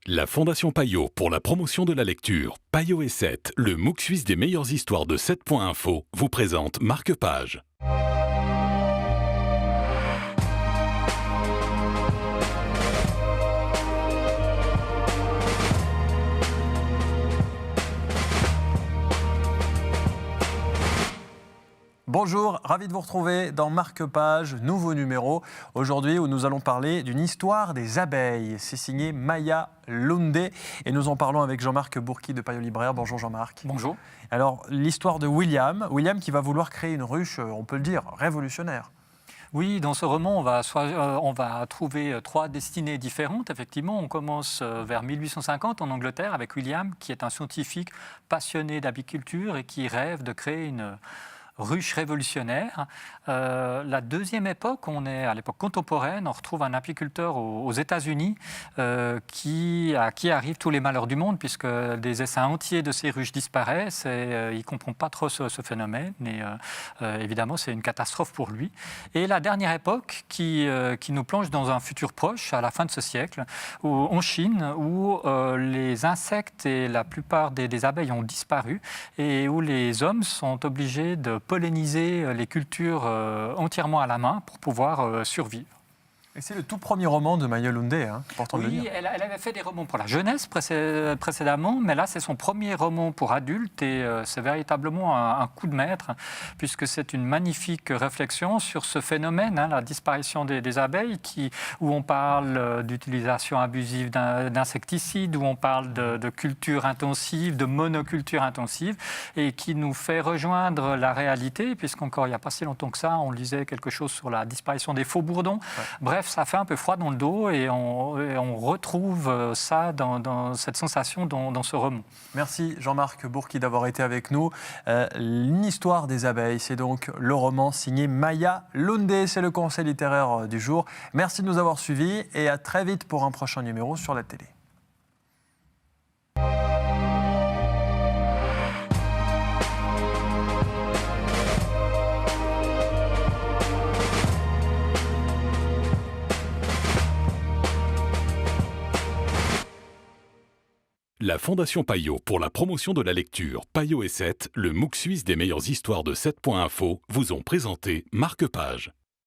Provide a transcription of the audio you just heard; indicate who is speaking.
Speaker 1: La Fondation Payot pour la promotion de la lecture, Payot et 7, le MOOC suisse des meilleures histoires de 7.info, vous présente Marque-Page.
Speaker 2: Bonjour, ravi de vous retrouver dans Marque-Page, nouveau numéro. Aujourd'hui, où nous allons parler d'une histoire des abeilles. C'est signé Maya Lunde et nous en parlons avec Jean-Marc Bourki de Payot Libraire. Bonjour Jean-Marc.
Speaker 3: Bonjour.
Speaker 2: Alors, l'histoire de William qui va vouloir créer une ruche, on peut le dire, révolutionnaire.
Speaker 3: Oui, dans ce roman, on va trouver trois destinées différentes. Effectivement, on commence vers 1850 en Angleterre avec William, qui est un scientifique passionné d'apiculture et qui rêve de créer une ruche révolutionnaire. La deuxième époque, on est à l'époque contemporaine, on retrouve un apiculteur aux États-Unis à qui arrivent tous les malheurs du monde, puisque des essaims entiers de ces ruches disparaissent et il ne comprend pas trop ce phénomène. Et évidemment, c'est une catastrophe pour lui. Et la dernière époque qui nous plonge dans un futur proche, à la fin de ce siècle, en Chine, où les insectes et la plupart des abeilles ont disparu et où les hommes sont obligés de polliniser les cultures entièrement à la main pour pouvoir survivre.
Speaker 2: Et c'est le tout premier roman de Maya Lunde, important de le dire.
Speaker 3: Oui, elle avait fait des romans pour la jeunesse précédemment, mais là c'est son premier roman pour adultes et c'est véritablement un coup de maître, puisque c'est une magnifique réflexion sur ce phénomène, la disparition des abeilles, où on parle d'utilisation abusive d'insecticides, où on parle de culture intensive, de monoculture intensive, et qui nous fait rejoindre la réalité, puisqu'encore il n'y a pas si longtemps que ça, on lisait quelque chose sur la disparition des faux-bourdons. Ouais. Bref, ça fait un peu froid dans le dos et on retrouve ça dans cette sensation dans ce roman.
Speaker 2: Merci Jean-Marc Bourki d'avoir été avec nous. Une histoire des abeilles, c'est donc le roman signé Maya Lunde, c'est le conseil littéraire du jour. Merci de nous avoir suivis et à très vite pour un prochain numéro sur la télé.
Speaker 1: La Fondation Payot pour la promotion de la lecture, Payot et 7, le MOOC suisse des meilleures histoires de 7.info, vous ont présenté Marque-Page.